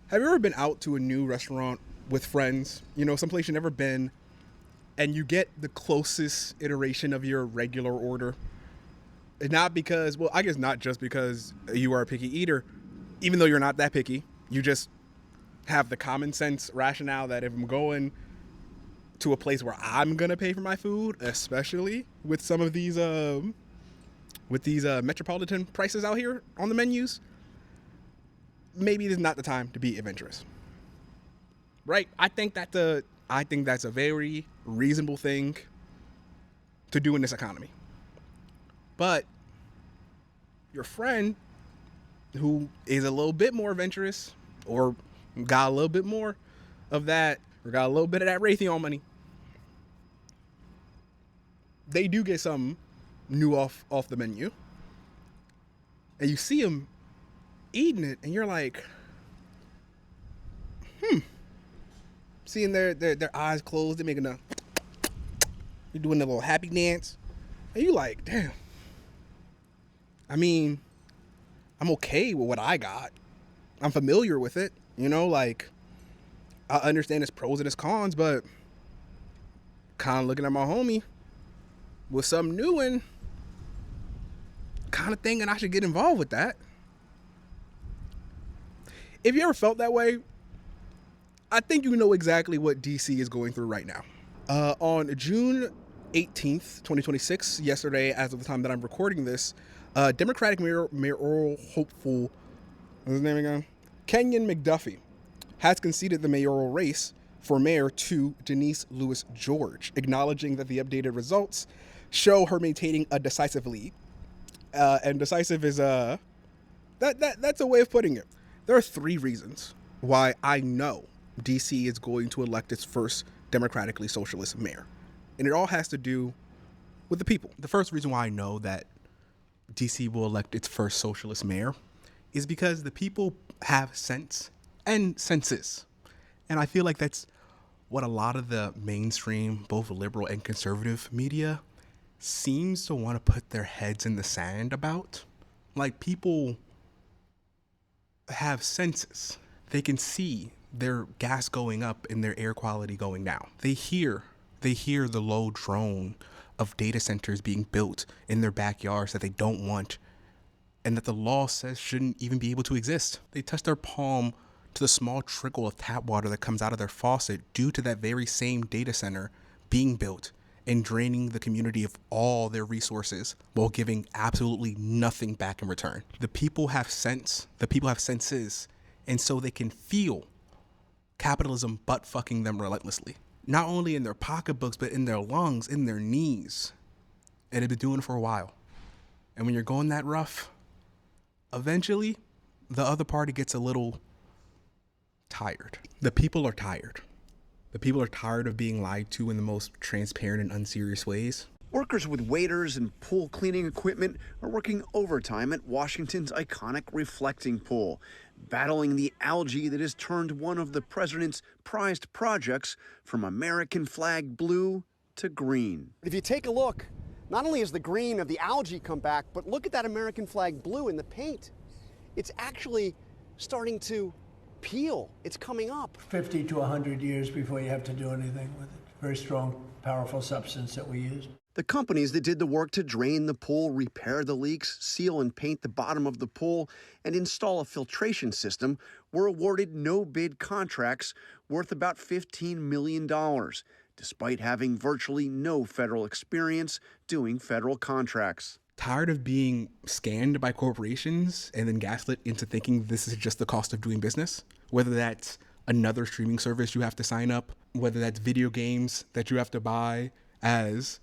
Have you ever been out to a new restaurant with friends, someplace you've never been, and you get the closest iteration of your regular order? Not because, well, I guess not just because you are a picky eater, even though you're not that picky. You just have the common sense rationale that if I'm going to a place where I'm gonna pay for my food, especially with some of these metropolitan prices out here on the menus, maybe this is not the time to be adventurous, right? I think that's a very reasonable thing to do in this economy. But your friend who is a little bit more adventurous, or got a little bit more of that, or got a little bit of that Raytheon money, they do get something new off the menu, and you see them eating it, and you're like, seeing their eyes closed, they're doing a little happy dance, and you like, damn. I mean, I'm okay with what I got. I'm familiar with it, like, I understand its pros and its cons, but kind of looking at my homie with something new and kind of thinking I should get involved with that. If you ever felt that way, I think you know exactly what DC is going through right now. On June 18th, 2026, yesterday, as of the time that I'm recording this, Democratic mayoral hopeful, what's his name again? Kenyon McDuffie has conceded the mayoral race for mayor to Denise Lewis George, acknowledging that the updated results show her maintaining a decisive lead. And decisive is that's a way of putting it. There are 3 reasons why I know DC is going to elect its first democratically socialist mayor. And it all has to do with the people. The first reason why I know that DC will elect its first socialist mayor is because the people have sense and senses. And I feel like that's what a lot of the mainstream, both liberal and conservative media, seems to want to put their heads in the sand about. Like, people have senses. They can see their gas going up and their air quality going down. They hear the low drone of data centers being built in their backyards that they don't want and that the law says shouldn't even be able to exist. They touch their palm to the small trickle of tap water that comes out of their faucet due to that very same data center being built and draining the community of all their resources while giving absolutely nothing back in return. The people have sense, the people have senses, and so they can feel capitalism butt fucking them relentlessly. Not only in their pocketbooks, but in their lungs, in their knees. And they've been doing it for a while. And when you're going that rough, eventually the other party gets a little tired. The people are tired. The people are tired of being lied to in the most transparent and unserious ways. Workers with waiters and pool cleaning equipment are working overtime at Washington's iconic reflecting pool, battling the algae that has turned one of the president's prized projects from American flag blue to green. If you take a look, not only has the green of the algae come back, but look at that American flag blue in the paint. It's actually starting to peel. It's coming up. 50 to 100 years before you have to do anything with it. Very strong, powerful substance that we use. The companies that did the work to drain the pool, repair the leaks, seal and paint the bottom of the pool, and install a filtration system were awarded no-bid contracts worth about $15 million, despite having virtually no federal experience doing federal contracts. Tired of being scanned by corporations and then gaslit into thinking this is just the cost of doing business? Whether that's another streaming service you have to sign up, whether that's video games that you have to buy as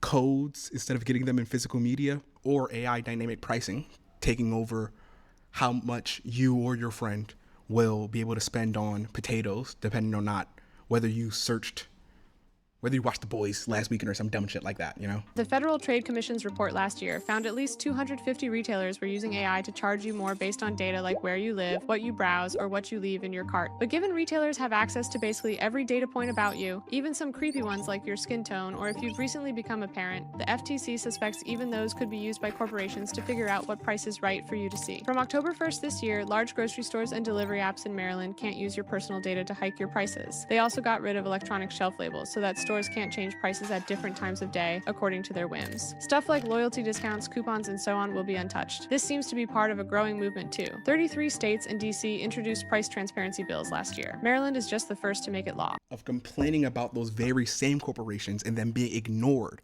codes instead of getting them in physical media, or AI dynamic pricing taking over how much you or your friend will be able to spend on potatoes, depending on not whether you searched Whether you watched The Boys last weekend or some dumb shit like that, you know? The Federal Trade Commission's report last year found at least 250 retailers were using AI to charge you more based on data like where you live, what you browse, or what you leave in your cart. But given retailers have access to basically every data point about you, even some creepy ones like your skin tone or if you've recently become a parent, the FTC suspects even those could be used by corporations to figure out what price is right for you to see. From October 1st this year, large grocery stores and delivery apps in Maryland can't use your personal data to hike your prices. They also got rid of electronic shelf labels so that stores can't change prices at different times of day according to their whims. Stuff like loyalty discounts, coupons, and so on will be untouched. This seems to be part of a growing movement too. 33 states and DC introduced price transparency bills last year. Maryland is just the first to make it law. Of complaining about those very same corporations and then being ignored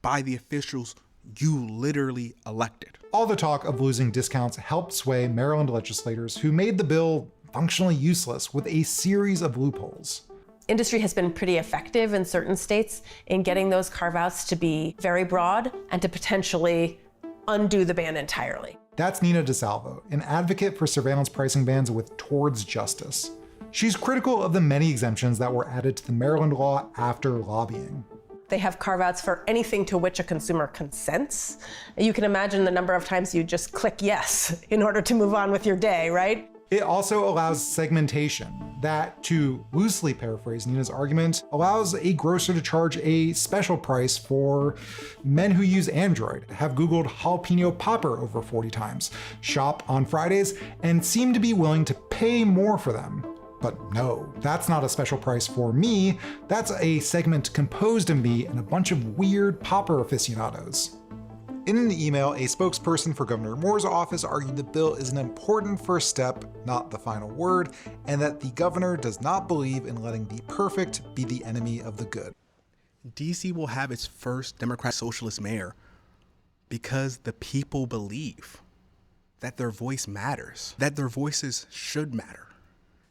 by the officials you literally elected. All the talk of losing discounts helped sway Maryland legislators who made the bill functionally useless with a series of loopholes. Industry has been pretty effective in certain states in getting those carve-outs to be very broad and to potentially undo the ban entirely. That's Nina DeSalvo, an advocate for surveillance pricing bans with Towards Justice. She's critical of the many exemptions that were added to the Maryland law after lobbying. They have carve-outs for anything to which a consumer consents. You can imagine the number of times you just click yes in order to move on with your day, right? It also allows segmentation that, to loosely paraphrase Nina's argument, allows a grocer to charge a special price for men who use Android, have Googled jalapeno popper over 40 times, shop on Fridays, and seem to be willing to pay more for them. But no, that's not a special price for me. That's a segment composed of me and a bunch of weird popper aficionados. In an email, a spokesperson for Governor Moore's office argued the bill is an important first step, not the final word, and that the governor does not believe in letting the perfect be the enemy of the good. DC will have its first Democrat Socialist mayor because the people believe that their voice matters, that their voices should matter,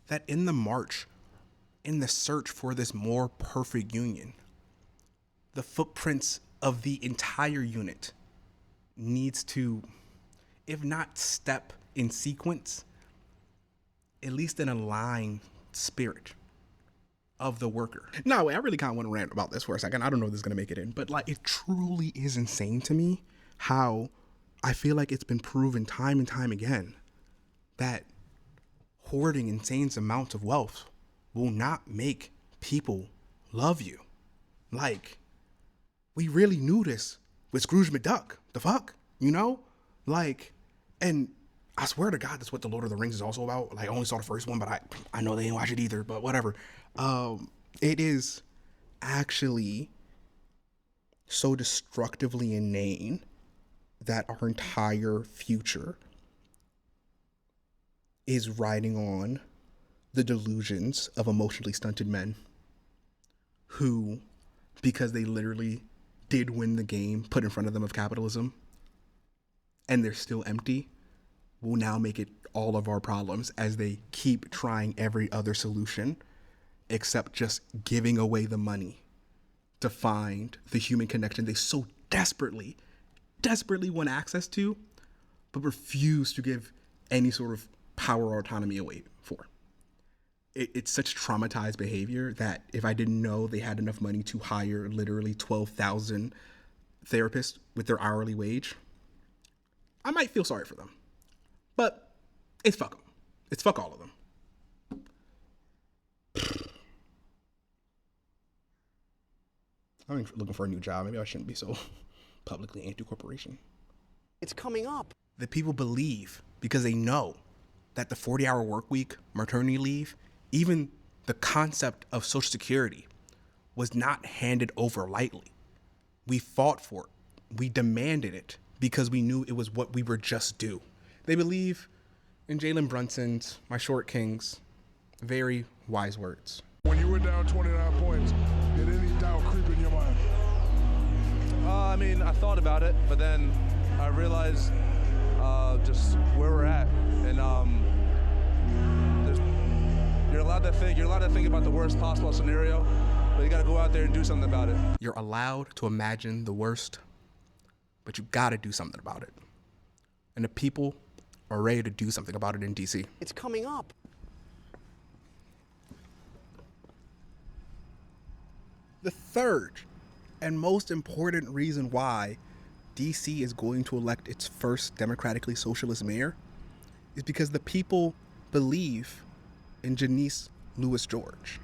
that in the march, in the search for this more perfect union, the footprints of the entire unit needs to, if not step in sequence, at least in a line spirit of the worker. No, I really kind of want to rant about this for a second. I don't know if this is going to make it in, but like, it truly is insane to me how I feel like it's been proven time and time again that hoarding insane amounts of wealth will not make people love you. Like, we really knew this with Scrooge McDuck. The fuck? You know? Like, and I swear to God, that's what The Lord of the Rings is also about. Like, I only saw the first one, but I know they didn't watch it either, but whatever. It is actually so destructively inane that our entire future is riding on the delusions of emotionally stunted men who, because they literally did win the game put in front of them of capitalism, and they're still empty, will now make it all of our problems as they keep trying every other solution except just giving away the money to find the human connection they so desperately want access to, but refuse to give any sort of power or autonomy away for. It's such traumatized behavior that if I didn't know they had enough money to hire literally 12,000 therapists with their hourly wage, I might feel sorry for them. But it's fuck them. It's fuck all of them. I'm looking for a new job. Maybe I shouldn't be so publicly anti-corporation. It's coming up. The people believe because they know that the 40-hour work week, maternity leave, even the concept of Social Security was not handed over lightly. We fought for it. We demanded it because we knew it was what we were just due. They believe in Jalen Brunson's, my short king's, very wise words. When you were down 29 points, did any doubt creep in your mind? I mean, I thought about it, but then I realized just where we're at, and you're allowed to think about the worst possible scenario, but you got to go out there and do something about it. You're allowed to imagine the worst, but you got to do something about it. And the people are ready to do something about it in DC. It's coming up. The third and most important reason why DC is going to elect its first democratically socialist mayor is because the people believe in Janice Lewis George,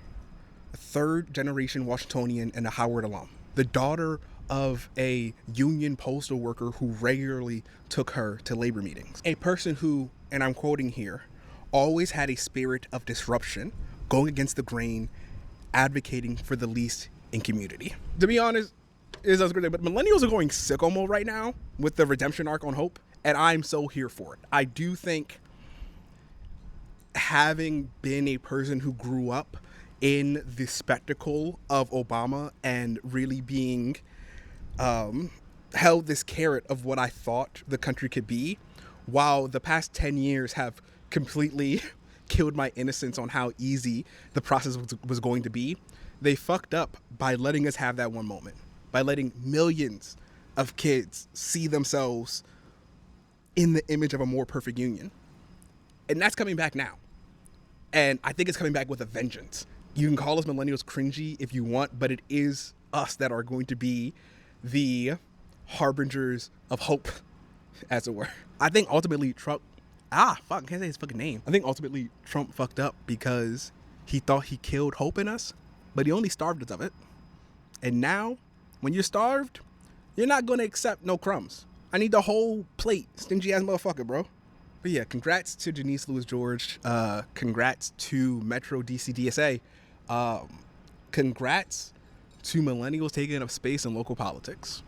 a third-generation Washingtonian and a Howard alum, the daughter of a union postal worker who regularly took her to labor meetings. A person who, and I'm quoting here, always had a spirit of disruption, going against the grain, advocating for the least in community. To be honest, but millennials are going sicko mode right now with the redemption arc on Hope, and I'm so here for it. I do think, having been a person who grew up in the spectacle of Obama and really being held this carrot of what I thought the country could be, while the past 10 years have completely killed my innocence on how easy the process was going to be, they fucked up by letting us have that one moment, by letting millions of kids see themselves in the image of a more perfect union. And that's coming back now. And I think it's coming back with a vengeance. You can call us millennials cringy if you want, but it is us that are going to be the harbingers of hope, as it were. I think ultimately Trump, I can't say his fucking name. I think ultimately Trump fucked up because he thought he killed hope in us, but he only starved us of it. And now, when you're starved, you're not going to accept no crumbs. I need the whole plate, stingy ass motherfucker, bro. But yeah, congrats to Janice Lewis George. Congrats to Metro DC DSA. Congrats to millennials taking up space in local politics.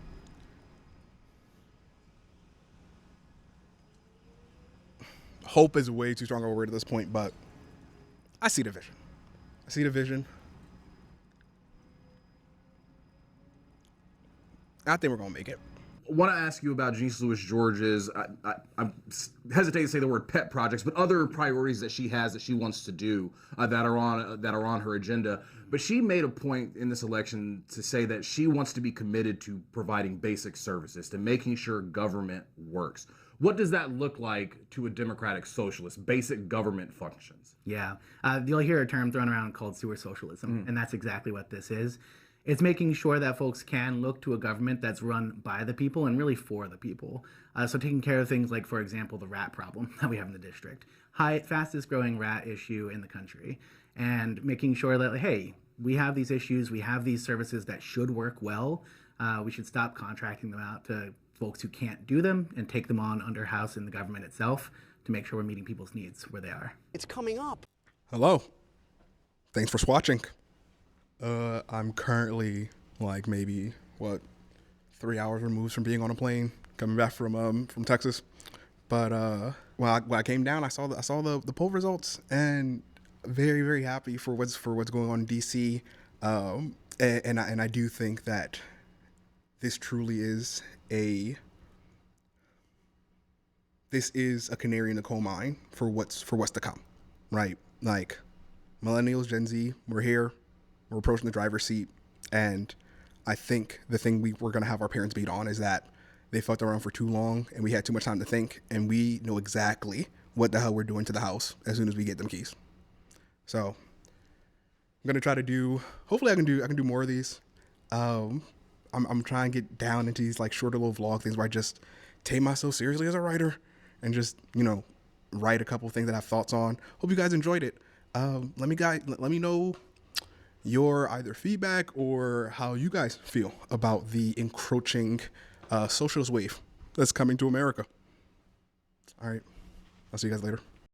Hope is way too strong a word at this point, but I see the vision. I see the vision. I think we're going to make it. I want to ask you about Janice Lewis George's, I hesitate to say the word pet projects, but other priorities that she has that she wants to do that are on her agenda. But she made a point in this election to say that she wants to be committed to providing basic services, to making sure government works. What does that look like to a democratic socialist, basic government functions? Yeah, you'll hear a term thrown around called sewer socialism, and that's exactly what this is. It's making sure that folks can look to a government that's run by the people and really for the people. So taking care of things like, for example, the rat problem that we have in the district, fastest growing rat issue in the country, and making sure that, hey, we have these issues, we have these services that should work well. We should stop contracting them out to folks who can't do them and take them on under house in the government itself to make sure we're meeting people's needs where they are. It's coming up. Hello. Thanks for swatching. I'm currently maybe 3 hours removed from being on a plane coming back from Texas. But when I came down, I saw the poll results, and very, very happy for what's going on in DC. And I do think that this truly is a canary in the coal mine for what's to come, right? Like, millennials, Gen Z, we're here. We're approaching the driver's seat, and I think the thing we're going to have our parents beat on is that they fucked around for too long, and we had too much time to think, and we know exactly what the hell we're doing to the house as soon as we get them keys. So I'm going to try to do, hopefully I can do more of these. I'm trying to get down into these shorter little vlog things where I just take myself seriously as a writer and just, write a couple of things that I have thoughts on. Hope you guys enjoyed it. Let me know your either feedback or how you guys feel about the encroaching socialist wave that's coming to America. All right. I'll see you guys later.